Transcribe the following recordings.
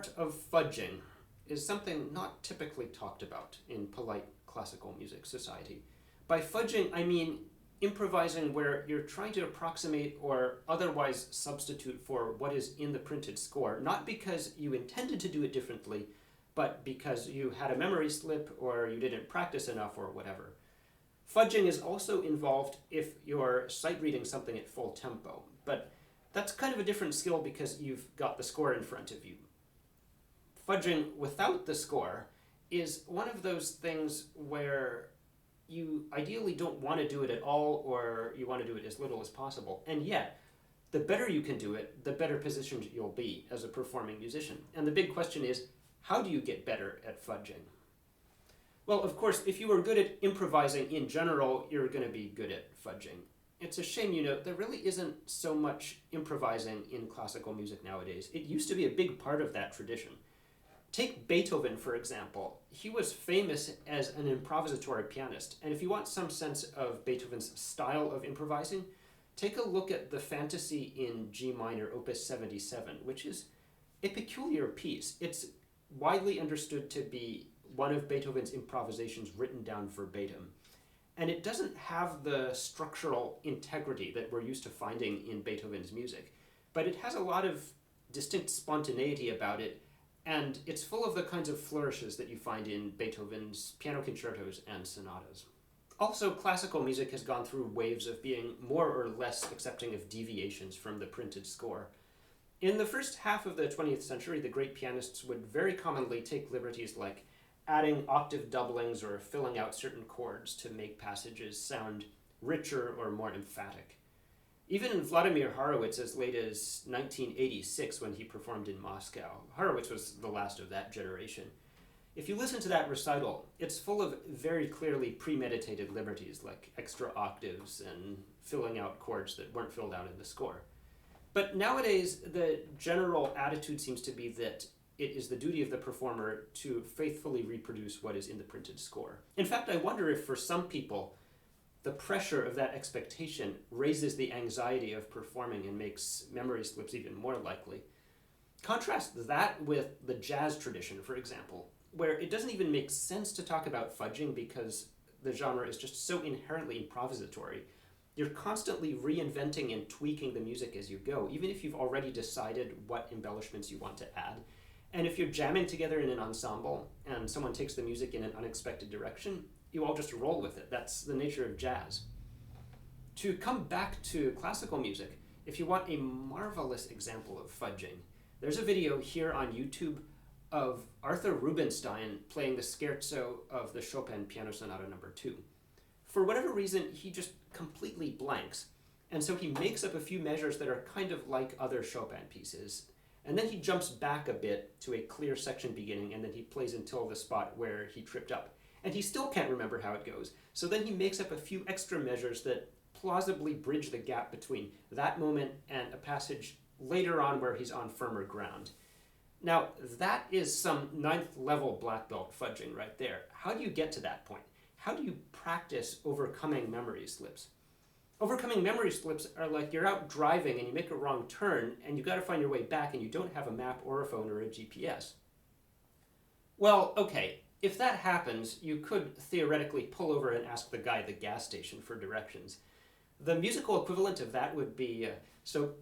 art of fudging is something not typically talked about in polite classical music society. By fudging, I mean improvising where you're trying to approximate or otherwise substitute for what is in the printed score, not because you intended to do it differently, but because you had a memory slip or you didn't practice enough or whatever. Fudging is also involved if you're sight reading something at full tempo, but that's kind of a different skill because you've got the score in front of you. Fudging without the score is one of those things where you ideally don't want to do it at all, or you want to do it as little as possible. And yet, the better you can do it, the better positioned you'll be as a performing musician. And the big question is, how do you get better at fudging? Well, of course, if you were good at improvising in general, you're going to be good at fudging. It's a shame, there really isn't so much improvising in classical music nowadays. It used to be a big part of that tradition. Take Beethoven, for example. He was famous as an improvisatory pianist, and if you want some sense of Beethoven's style of improvising, take a look at the Fantasy in G minor, Opus 77, which is a peculiar piece. It's widely understood to be one of Beethoven's improvisations written down verbatim, and it doesn't have the structural integrity that we're used to finding in Beethoven's music, but it has a lot of distinct spontaneity about it, and it's full of the kinds of flourishes that you find in Beethoven's piano concertos and sonatas. Also, classical music has gone through waves of being more or less accepting of deviations from the printed score. In the first half of the 20th century, the great pianists would very commonly take liberties like adding octave doublings or filling out certain chords to make passages sound richer or more emphatic. Even Vladimir Horowitz, as late as 1986 when he performed in Moscow, Horowitz was the last of that generation. If you listen to that recital, it's full of very clearly premeditated liberties like extra octaves and filling out chords that weren't filled out in the score. But nowadays, the general attitude seems to be that it is the duty of the performer to faithfully reproduce what is in the printed score. In fact, I wonder if for some people, the pressure of that expectation raises the anxiety of performing and makes memory slips even more likely. Contrast that with the jazz tradition, for example, where it doesn't even make sense to talk about fudging because the genre is just so inherently improvisatory. You're constantly reinventing and tweaking the music as you go, even if you've already decided what embellishments you want to add. And if you're jamming together in an ensemble and someone takes the music in an unexpected direction, you all just roll with it. That's the nature of jazz. To come back to classical music, if you want a marvelous example of fudging, there's a video here on YouTube of Arthur Rubinstein playing the scherzo of the Chopin Piano Sonata No. 2. For whatever reason, he just completely blanks, and so he makes up a few measures that are kind of like other Chopin pieces, and then he jumps back a bit to a clear section beginning, and then he plays until the spot where he tripped up. And he still can't remember how it goes. So then he makes up a few extra measures that plausibly bridge the gap between that moment and a passage later on where he's on firmer ground. Now, that is some 9th level black belt fudging right there. How do you get to that point? How do you practice overcoming memory slips? Overcoming memory slips are like you're out driving and you make a wrong turn and you got to find your way back and you don't have a map or a phone or a GPS. Well, okay. If that happens, you could theoretically pull over and ask the guy at the gas station for directions. The musical equivalent of that would be,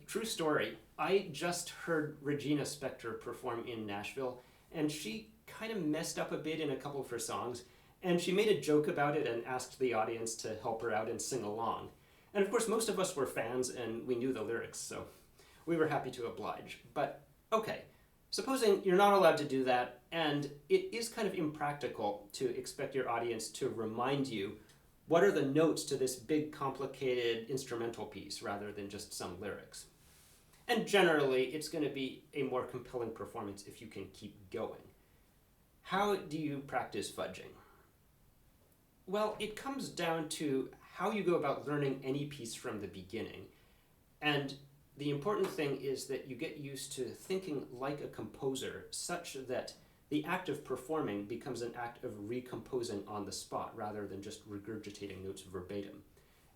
true story, I just heard Regina Spektor perform in Nashville, and she kind of messed up a bit in a couple of her songs, and she made a joke about it and asked the audience to help her out and sing along. And of course, most of us were fans and we knew the lyrics, so we were happy to oblige. But okay. Supposing you're not allowed to do that, and it is kind of impractical to expect your audience to remind you what are the notes to this big, complicated instrumental piece rather than just some lyrics. And generally, it's going to be a more compelling performance if you can keep going. How do you practice fudging? Well, it comes down to how you go about learning any piece from the beginning. And the important thing is that you get used to thinking like a composer, such that the act of performing becomes an act of recomposing on the spot rather than just regurgitating notes verbatim.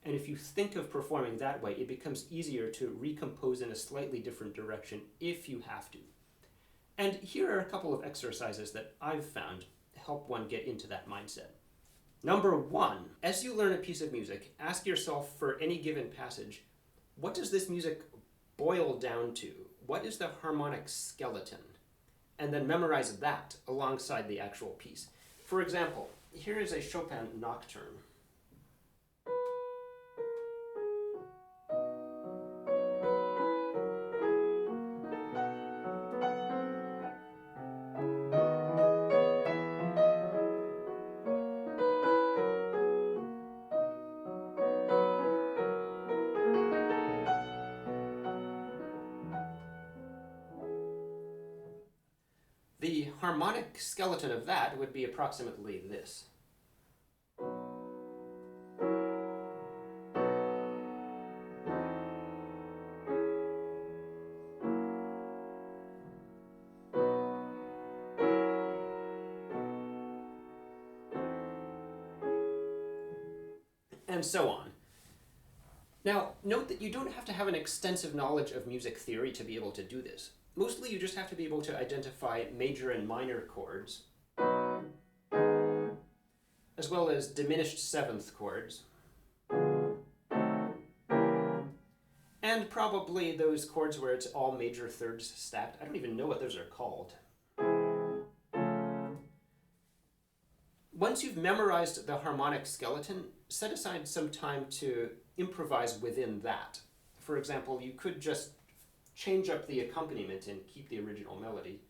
And if you think of performing that way, it becomes easier to recompose in a slightly different direction if you have to. And here are a couple of exercises that I've found help one get into that mindset. Number one, as you learn a piece of music, ask yourself for any given passage, what does this music boil down to? What is the harmonic skeleton? And then memorize that alongside the actual piece. For example, here is a Chopin nocturne. The harmonic skeleton of that would be approximately this. And so on. Now, note that you don't have to have an extensive knowledge of music theory to be able to do this. Mostly you just have to be able to identify major and minor chords, as well as diminished seventh chords, and probably those chords where it's all major thirds stacked. I don't even know what those are called. Once you've memorized the harmonic skeleton, set aside some time to improvise within that. For example, you could just change up the accompaniment and keep the original melody.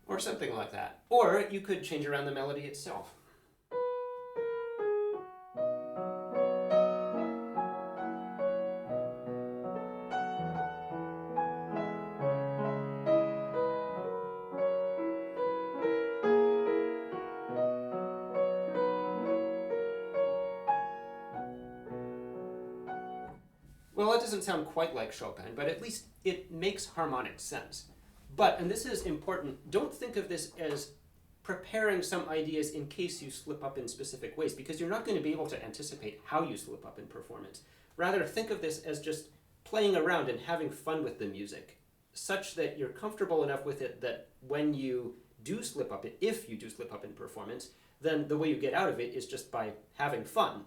Or something like that. Or you could change around the melody itself. Well, it doesn't sound quite like Chopin, but at least it makes harmonic sense. But, and this is important, don't think of this as preparing some ideas in case you slip up in specific ways, because you're not going to be able to anticipate how you slip up in performance. Rather, think of this as just playing around and having fun with the music, such that you're comfortable enough with it that when you do slip up, if you do slip up in performance, then the way you get out of it is just by having fun.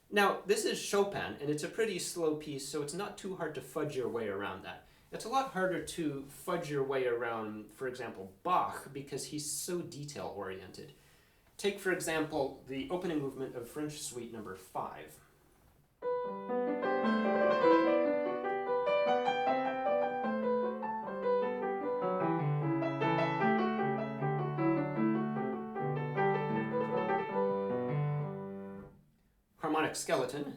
Now, this is Chopin, and it's a pretty slow piece, so it's not too hard to fudge your way around that. It's a lot harder to fudge your way around, for example, Bach, because he's so detail-oriented. Take, for example, the opening movement of French Suite number 5. Harmonic skeleton.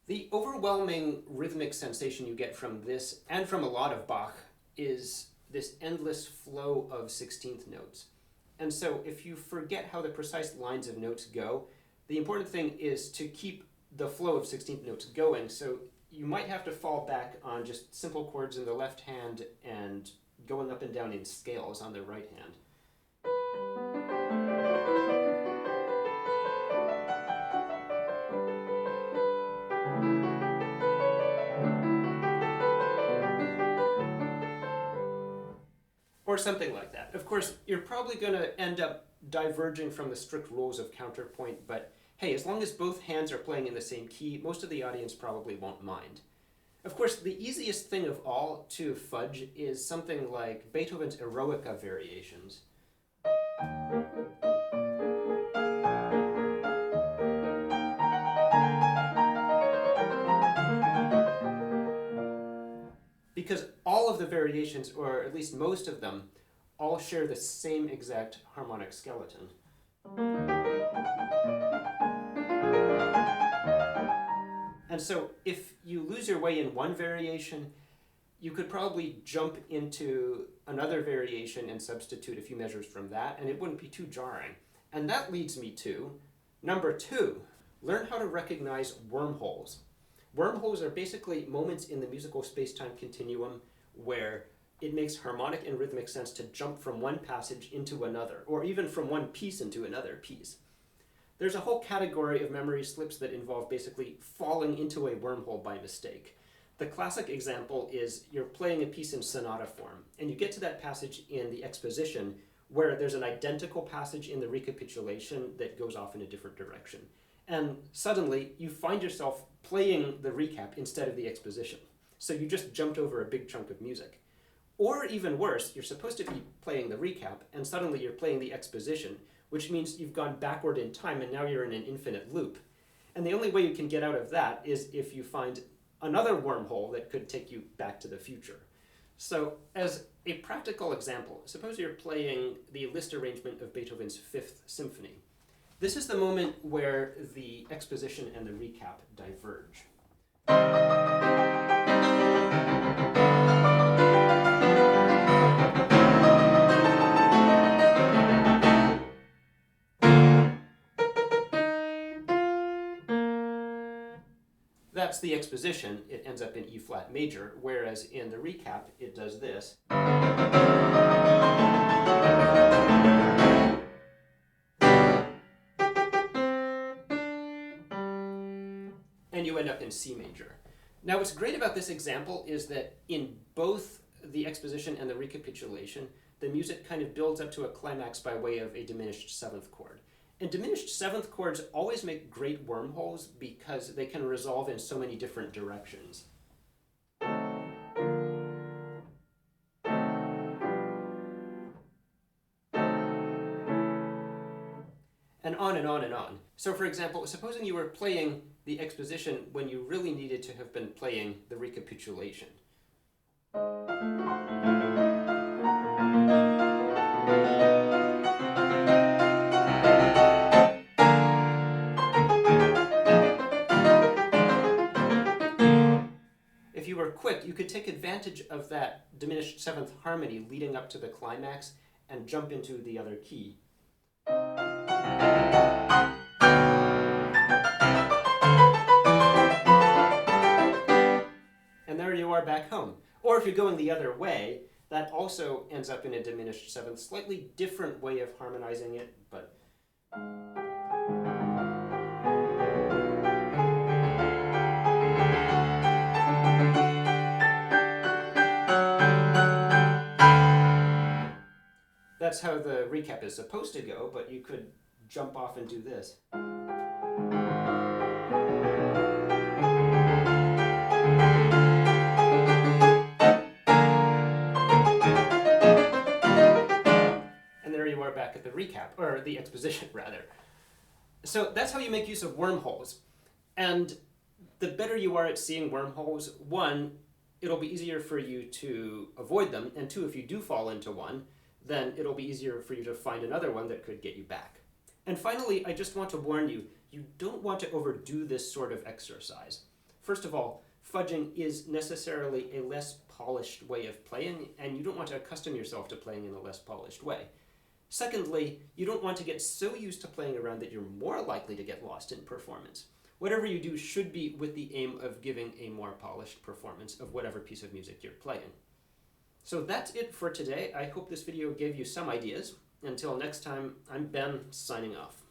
The overwhelming rhythmic sensation you get from this, and from a lot of Bach, is this endless flow of 16th notes. And so if you forget how the precise lines of notes go, the important thing is to keep the flow of 16th notes going, so you might have to fall back on just simple chords in the left hand and going up and down in scales on the right hand. Or something like that. Of course, you're probably going to end up diverging from the strict rules of counterpoint, but hey, as long as both hands are playing in the same key, most of the audience probably won't mind. Of course, the easiest thing of all to fudge is something like Beethoven's Eroica variations. Because all of the variations, or at least most of them, all share the same exact harmonic skeleton. so if you lose your way in one variation, you could probably jump into another variation and substitute a few measures from that, and it wouldn't be too jarring. And that leads me to number 2, learn how to recognize wormholes. Wormholes are basically moments in the musical space-time continuum where it makes harmonic and rhythmic sense to jump from one passage into another, or even from one piece into another piece. There's a whole category of memory slips that involve basically falling into a wormhole by mistake. The classic example is you're playing a piece in sonata form, and you get to that passage in the exposition where there's an identical passage in the recapitulation that goes off in a different direction. And suddenly you find yourself playing the recap instead of the exposition. So you just jumped over a big chunk of music. Or even worse, you're supposed to be playing the recap, and suddenly you're playing the exposition, which means you've gone backward in time and now you're in an infinite loop. And the only way you can get out of that is if you find another wormhole that could take you back to the future. So as a practical example, suppose you're playing the Liszt arrangement of Beethoven's Fifth Symphony. This is the moment where the exposition and the recap diverge. That's the exposition. It ends up in E flat major, whereas in the recap, it does this. And you end up in C major. Now, what's great about this example is that in both the exposition and the recapitulation, the music kind of builds up to a climax by way of a diminished seventh chord. And diminished seventh chords always make great wormholes because they can resolve in so many different directions. And on and on and on. So for example, supposing you were playing the exposition when you really needed to have been playing the recapitulation. If you were quick, you could take advantage of that diminished seventh harmony leading up to the climax and jump into the other key. And there you are back home. Or if you're going the other way, that also ends up in a diminished seventh, slightly different way of harmonizing it, but that's how the recap is supposed to go, but you could jump off and do this. And there you are back at the recap, or the exposition rather. So that's how you make use of wormholes. And the better you are at seeing wormholes, 1, it'll be easier for you to avoid them, and 2, if you do fall into one, then it'll be easier for you to find another one that could get you back. And finally, I just want to warn you, you don't want to overdo this sort of exercise. First of all, fudging is necessarily a less polished way of playing, and you don't want to accustom yourself to playing in a less polished way. Secondly, you don't want to get so used to playing around that you're more likely to get lost in performance. Whatever you do should be with the aim of giving a more polished performance of whatever piece of music you're playing. So that's it for today. I hope this video gave you some ideas. Until next time, I'm Ben, signing off.